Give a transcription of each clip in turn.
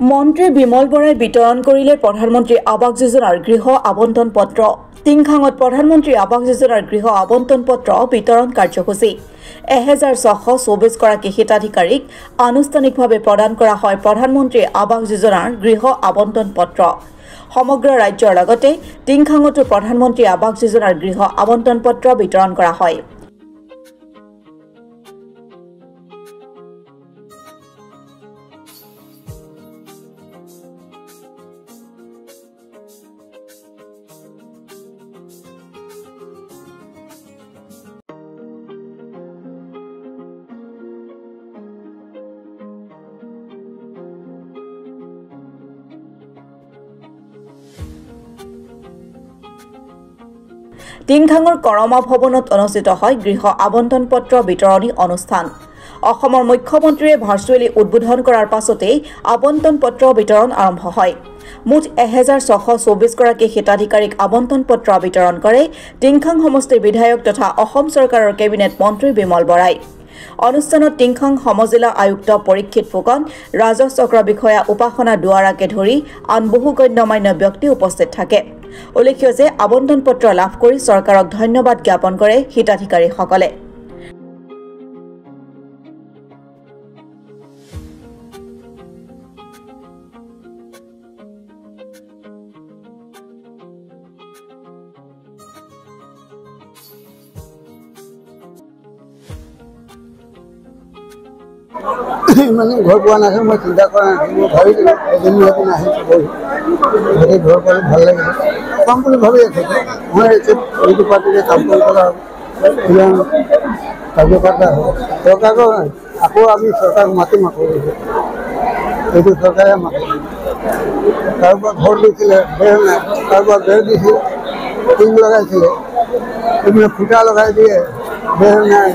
মন্ত্ৰী বিমল বৰাই বিতৰণ কৰিলে প্ৰধানমন্ত্ৰী আৱাস যোজনাৰ গৃহ আবণ্টন পত্ৰ। টিংখাঙত প্ৰধানমন্ত্ৰী আৱাস যোজনাৰ গৃহ আবণ্টন পত্ৰ বিতৰণ কাৰ্যসূচী 1624 গৰাকী হিতাধিকাৰীক আনুষ্ঠানিকভাৱে প্ৰদান কৰা হয় প্ৰধানমন্ত্ৰী আৱাস যোজনাৰ গৃহ আবণ্টন পত্ৰ। সমগ্ৰ ৰাজ্যৰ লগতে টিংখাঙতো প্ৰধানমন্ত্ৰী আৱাস যোজনাৰ গৃহ আবণ্টন পত্ৰ বিতৰণ কৰা হয়। টিংখাঙৰ কৰমা ভৱনত অনুষ্ঠিত হয় গৃহ আবণ্টন পত্ৰ বিতৰণী অনুষ্ঠান। অসমৰ মুখ্যমন্ত্ৰীয়ে ভাৰ্চুৱেলি উদ্বোধন কৰাৰ পাছতেই আবণ্টন পত্ৰ বিতৰণ আৰম্ভ হয়। মুঠ 1624 গৰাকী হিতাধিকাৰীক আবণ্টন পত্ৰ বিতৰণ কৰে টিংখাং সমষ্টিৰ বিধায়ক তথা অসম চৰকাৰৰ কেবিনেট মন্ত্ৰী বিমল বৰাই। অনুষ্ঠানত টিংখাং সমজিলা আয়ুক্ত পৰীক্ষিত ফুকন, ৰাজহ চক্ৰ বিষয়া উপাসনা দুৱাৰাকে ধৰি আন বহু গণ্যমান্য ব্যক্তি উপস্থিত থাকে। উল্লেখ্য যে আবণ্টন পত্ৰ লাভ কৰি চৰকাৰক ধন্যবাদ জ্ঞাপন কৰে হিতাধিকাৰীসকলে। মানে ঘৰ পোৱা নাছিল, মই চিন্তা কৰা নাছিলোঁ। মই ভাবিছিলোঁ এজনী এদিন আহিছোঁ গোটেই ঘৰ পালে ভাল লাগিলে কাম বুলি ভাবি আছোঁ। মই এইটো পাৰ্টিতে কাম কৰিব কাৰ্যকৰ্তা হ'ব। চৰকাৰক আকৌ আমি চৰকাৰক মাতিম, আকৌ এইটো চৰকাৰে মাতিম। কাৰোবাৰ ঘৰ দিছিলে বেৰ নাই, কাৰোবাৰ বেৰ দিছিল টিং লগাইছিলে, এইবিলাক ফুটা লগাই দিয়ে, বেৰ নাই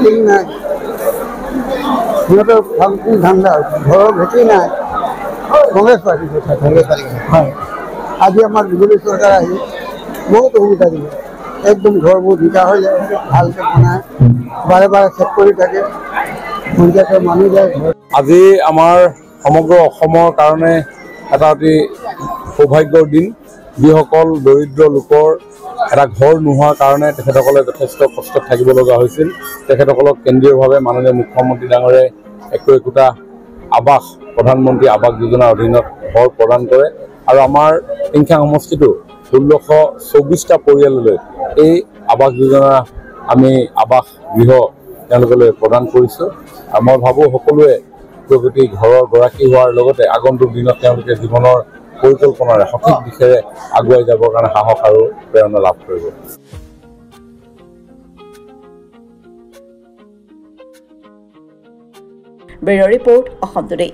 টিং নাই। সিহঁতৰ ফাংচন ধান্দা, ঘৰৰ ভেটি নাই। কংগ্ৰেছ পাৰ্টি কথা হয়। আজি আমাৰ বিজেপি চৰকাৰ আহি বহুত সুবিধা দিলে, একদম ঘৰবোৰ জিকা হৈ যায়, ভালকৈ বনায়, বাৰে বাৰে চেক কৰি থাকে, পঞ্চায়তৰ মানুহ যায়। আজি আমাৰ সমগ্ৰ অসমৰ কাৰণে এটা অতি সৌভাগ্যৰ দিন। যিসকল দৰিদ্ৰ লোকৰ এটা ঘৰ নোহোৱাৰ কাৰণে তেখেতসকলে যথেষ্ট কষ্টত থাকিব লগা হৈছিল, তেখেতসকলক কেন্দ্ৰীয়ভাৱে মাননীয় মুখ্যমন্ত্ৰী ডাঙৰে একোটা আৱাস প্ৰধানমন্ত্ৰী আৱাস যোজনাৰ অধীনত ঘৰ প্ৰদান কৰে। আৰু আমাৰ টিংখাং সমষ্টিটো 1624টা পৰিয়াললৈ এই আৱাস যোজনা আমি আৱাস গৃহ তেওঁলোকলৈ প্ৰদান কৰিছোঁ। আৰু মই ভাবোঁ সকলোৱে প্ৰগতি ঘৰৰ গৰাকী হোৱাৰ লগতে আগন্তুক দিনত তেওঁলোকে জীৱনৰ পৰিকল্পনাৰে সঠিক দিশেৰে আগুৱাই যাবৰ কাৰণে সাহস আৰু প্ৰেৰণা লাভ কৰিব। Bureau' report, Assam today.